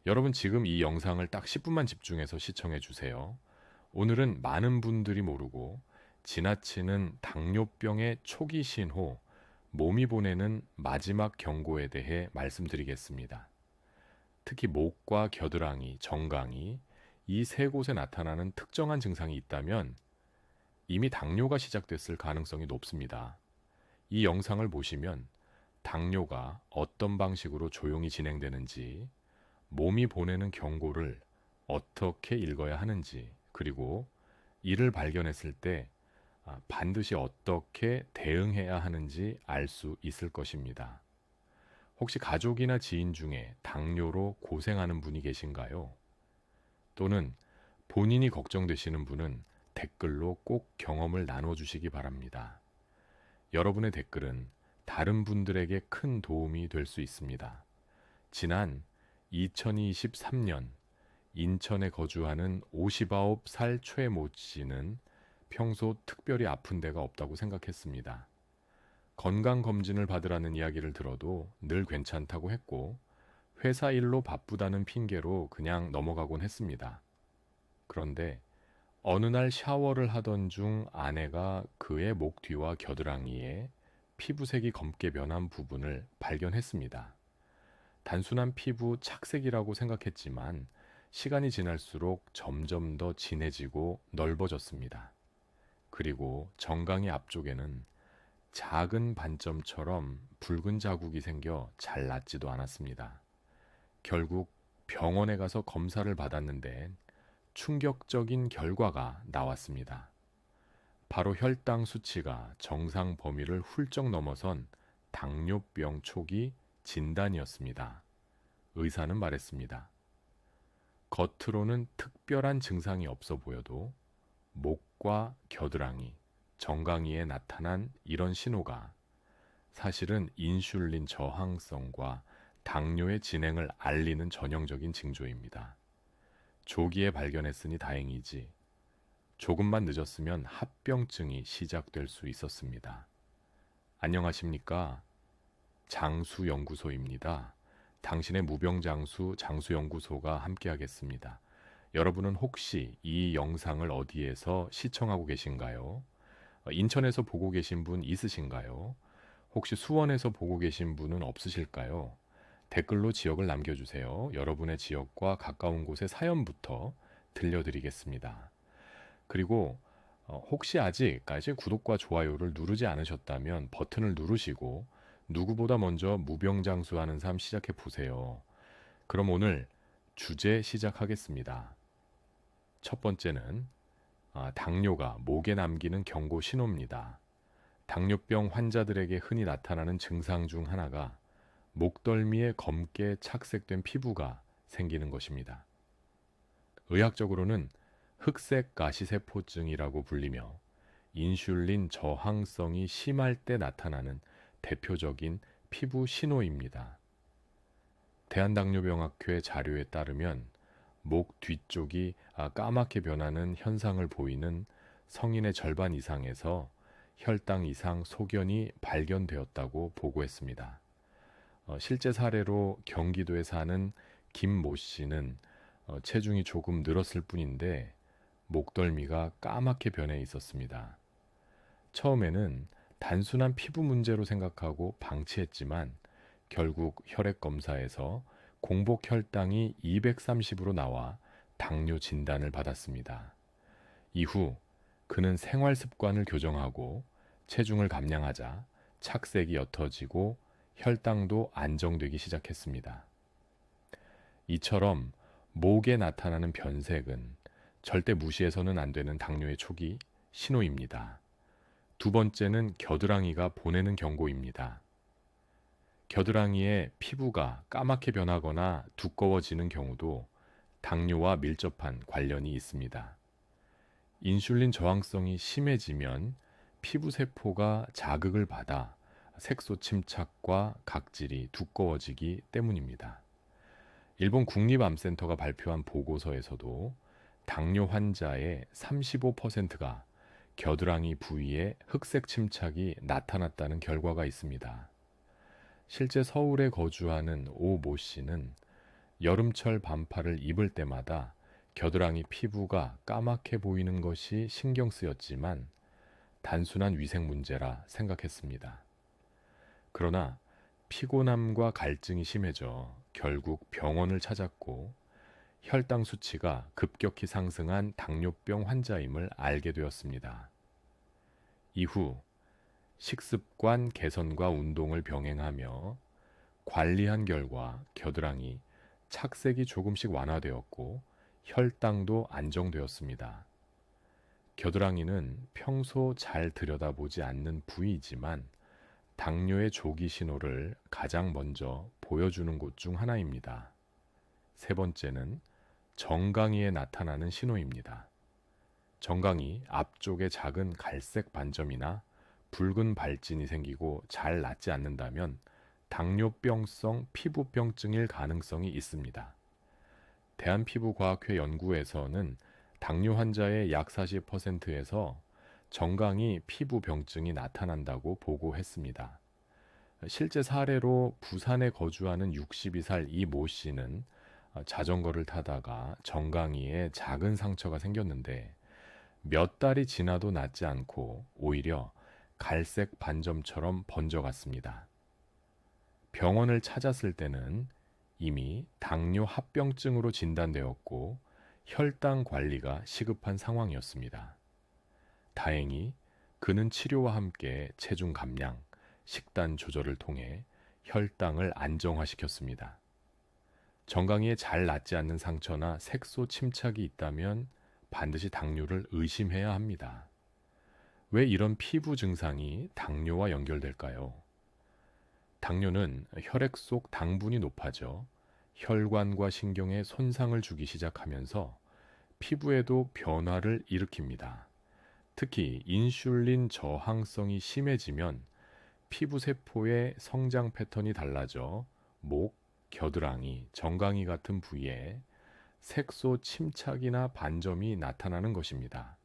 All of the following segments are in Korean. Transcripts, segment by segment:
여러분 지금 이 영상을 딱 10분만 집중해서 시청해 주세요. 오늘은 많은 분들이 모르고 지나치는 당뇨병의 초기 신호, 몸이 보내는 마지막 경고에 대해 말씀드리겠습니다. 특히 목과 겨드랑이, 정강이 이 세 곳에 나타나는 특정한 증상이 있다면 이미 당뇨가 시작됐을 가능성이 높습니다. 이 영상을 보시면 당뇨가 어떤 방식으로 조용히 진행되는지, 몸이 보내는 경고를 어떻게 읽어야 하는지, 그리고 이를 발견했을 때 반드시 어떻게 대응해야 하는지 알 수 있을 것입니다. 혹시 가족이나 지인 중에 당뇨로 고생하는 분이 계신가요? 또는 본인이 걱정되시는 분은 댓글로 꼭 경험을 나눠주시기 바랍니다. 여러분의 댓글은 다른 분들에게 큰 도움이 될 수 있습니다. 지난 2023년 인천에 거주하는 59살 최모 씨는 평소 특별히 아픈 데가 없다고 생각했습니다. 건강검진을 받으라는 이야기를 들어도 늘 괜찮다고 했고, 회사 일로 바쁘다는 핑계로 그냥 넘어가곤 했습니다. 그런데 어느 날 샤워를 하던 중 아내가 그의 목 뒤와 겨드랑이에 피부색이 검게 변한 부분을 발견했습니다. 단순한 피부 착색이라고 생각했지만 시간이 지날수록 점점 더 진해지고 넓어졌습니다. 그리고 정강이 앞쪽에는 작은 반점처럼 붉은 자국이 생겨 잘 낫지도 않았습니다. 결국 병원에 가서 검사를 받았는데 충격적인 결과가 나왔습니다. 바로 혈당 수치가 정상 범위를 훌쩍 넘어선 당뇨병 초기 진단이었습니다. 의사는 말했습니다. 겉으로는 특별한 증상이 없어 보여도 목과 겨드랑이, 정강이에 나타난 이런 신호가 사실은 인슐린 저항성과 당뇨의 진행을 알리는 전형적인 징조입니다. 조기에 발견했으니 다행이지, 조금만 늦었으면 합병증이 시작될 수 있었습니다. 안녕하십니까? 장수연구소입니다. 당신의 무병장수 장수연구소가 함께하겠습니다. 여러분은 혹시 이 영상을 어디에서 시청하고 계신가요? 인천에서 보고 계신 분 있으신가요? 혹시 수원에서 보고 계신 분은 없으실까요? 댓글로 지역을 남겨주세요. 여러분의 지역과 가까운 곳의 사연부터 들려드리겠습니다. 그리고 혹시 아직까지 구독과 좋아요를 누르지 않으셨다면 버튼을 누르시고 누구보다 먼저 무병장수하는 삶 시작해 보세요. 그럼 오늘 주제 시작하겠습니다. 첫 번째는 당뇨가 목에 남기는 경고 신호입니다. 당뇨병 환자들에게 흔히 나타나는 증상 중 하나가 목덜미에 검게 착색된 피부가 생기는 것입니다. 의학적으로는 흑색 가시세포증이라고 불리며 인슐린 저항성이 심할 때 나타나는 대표적인 피부 신호입니다. 대한당뇨병학회 자료에 따르면 목 뒤쪽이 까맣게 변하는 현상을 보이는 성인의 절반 이상에서 혈당 이상 소견이 발견되었다고 보고했습니다. 실제 사례로 경기도에 사는 김모 씨는 체중이 조금 늘었을 뿐인데 목덜미가 까맣게 변해 있었습니다. 처음에는 단순한 피부 문제로 생각하고 방치했지만 결국 혈액 검사에서 공복 혈당이 230으로 나와 당뇨 진단을 받았습니다. 이후 그는 생활 습관을 교정하고 체중을 감량하자 착색이 옅어지고 혈당도 안정되기 시작했습니다. 이처럼 목에 나타나는 변색은 절대 무시해서는 안 되는 당뇨의 초기 신호입니다. 두 번째는 겨드랑이가 보내는 경고입니다. 겨드랑이의 피부가 까맣게 변하거나 두꺼워지는 경우도 당뇨와 밀접한 관련이 있습니다. 인슐린 저항성이 심해지면 피부 세포가 자극을 받아 색소 침착과 각질이 두꺼워지기 때문입니다. 일본 국립암센터가 발표한 보고서에서도 당뇨 환자의 35%가 겨드랑이 부위에 흑색 침착이 나타났다는 결과가 있습니다. 실제 서울에 거주하는 오 모 씨는 여름철 반팔을 입을 때마다 겨드랑이 피부가 까맣게 보이는 것이 신경 쓰였지만 단순한 위생 문제라 생각했습니다. 그러나 피곤함과 갈증이 심해져 결국 병원을 찾았고 혈당 수치가 급격히 상승한 당뇨병 환자임을 알게 되었습니다. 이후 식습관 개선과 운동을 병행하며 관리한 결과 겨드랑이 착색이 조금씩 완화되었고 혈당도 안정되었습니다. 겨드랑이는 평소 잘 들여다보지 않는 부위이지만 당뇨의 조기 신호를 가장 먼저 보여주는 곳 중 하나입니다. 세 번째는 정강이에 나타나는 신호입니다. 정강이 앞쪽에 작은 갈색 반점이나 붉은 발진이 생기고 잘 낫지 않는다면 당뇨병성 피부병증일 가능성이 있습니다. 대한피부과학회 연구에서는 당뇨 환자의 약 40%에서 정강이 피부병증이 나타난다고 보고했습니다. 실제 사례로 부산에 거주하는 62살 이 모 씨는 자전거를 타다가 정강이에 작은 상처가 생겼는데 몇 달이 지나도 낫지 않고 오히려 갈색 반점처럼 번져갔습니다. 병원을 찾았을 때는 이미 당뇨 합병증으로 진단되었고 혈당 관리가 시급한 상황이었습니다. 다행히 그는 치료와 함께 체중 감량, 식단 조절을 통해 혈당을 안정화시켰습니다. 정강이에 잘 낫지 않는 상처나 색소 침착이 있다면 반드시 당뇨를 의심해야 합니다. 왜 이런 피부 증상이 당뇨와 연결될까요? 당뇨는 혈액 속 당분이 높아져 혈관과 신경에 손상을 주기 시작하면서 피부에도 변화를 일으킵니다. 특히 인슐린 저항성이 심해지면 피부 세포의 성장 패턴이 달라져 목, 겨드랑이, 정강이 같은 부위에 색소 침착이나 반점이 나타나는 것입니다.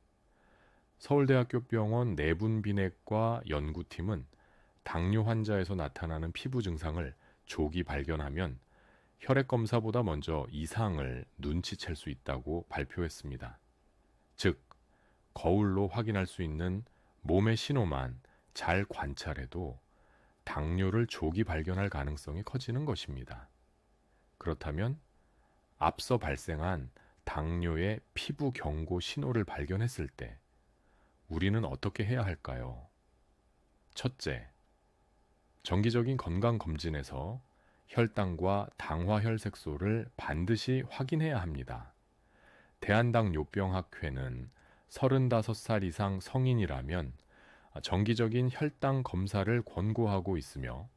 서울대학교 병원 내분비내과 연구팀은 당뇨 환자에서 나타나는 피부 증상을 조기 발견하면 혈액 검사보다 먼저 이상을 눈치챌 수 있다고 발표했습니다. 즉, 거울로 확인할 수 있는 몸의 신호만 잘 관찰해도 당뇨를 조기 발견할 가능성이 커지는 것입니다. 그렇다면 앞서 발생한 당뇨의 피부 경고 신호를 발견했을 때 우리는 어떻게 해야 할까요? 첫째, 정기적인 건강검진에서 혈당과 당화혈색소를 반드시 확인해야 합니다. 대한당뇨병학회는 35살 이상 성인이라면 정기적인 혈당 검사를 권고하고 있으며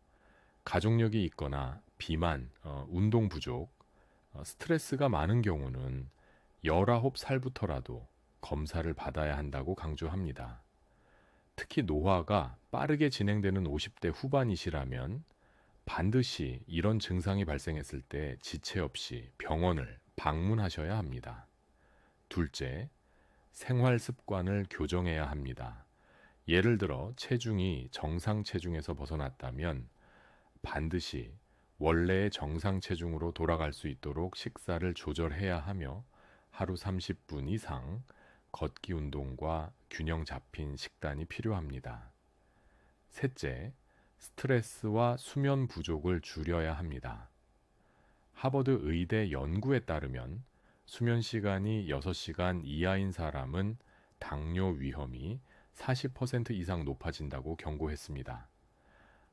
가족력이 있거나 비만, 운동 부족, 스트레스가 많은 경우는 19살부터라도 검사를 받아야 한다고 강조합니다. 특히 노화가 빠르게 진행되는 50대 후반이시라면 반드시 이런 증상이 발생했을 때 지체 없이 병원을 방문하셔야 합니다. 둘째, 생활 습관을 교정해야 합니다. 예를 들어 체중이 정상 체중에서 벗어났다면 반드시 원래의 정상 체중으로 돌아갈 수 있도록 식사를 조절해야 하며 하루 30분 이상 걷기 운동과 균형 잡힌 식단이 필요합니다. 셋째, 스트레스와 수면 부족을 줄여야 합니다. 하버드 의대 연구에 따르면 수면 시간이 6시간 이하인 사람은 당뇨 위험이 40% 이상 높아진다고 경고했습니다.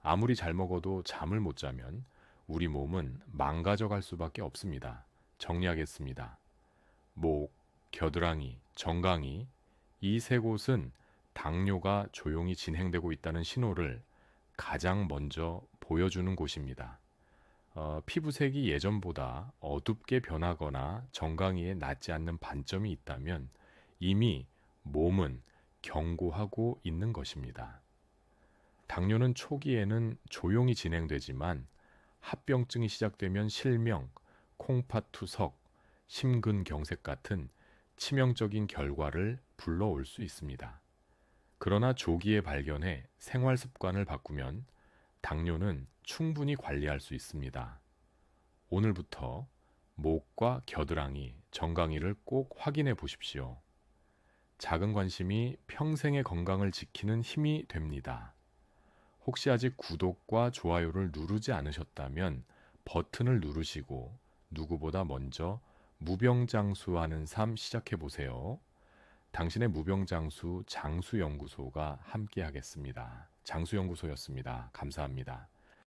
아무리 잘 먹어도 잠을 못 자면 우리 몸은 망가져갈 수밖에 없습니다. 정리하겠습니다. 목, 겨드랑이, 정강이 이 세 곳은 당뇨가 조용히 진행되고 있다는 신호를 가장 먼저 보여주는 곳입니다. 피부색이 예전보다 어둡게 변하거나 정강이에 낫지 않는 반점이 있다면 이미 몸은 경고하고 있는 것입니다. 당뇨는 초기에는 조용히 진행되지만 합병증이 시작되면 실명, 콩팥투석, 심근경색 같은 치명적인 결과를 불러올 수 있습니다. 그러나 조기에 발견해 생활 습관을 바꾸면 당뇨는 충분히 관리할 수 있습니다. 오늘부터 목과 겨드랑이, 정강이를 꼭 확인해 보십시오. 작은 관심이 평생의 건강을 지키는 힘이 됩니다. 혹시 아직 구독과 좋아요를 누르지 않으셨다면 버튼을 누르시고 누구보다 먼저 무병장수하는 삶 시작해 보세요. 당신의 무병장수 장수연구소가 함께하겠습니다. 장수연구소였습니다. 감사합니다.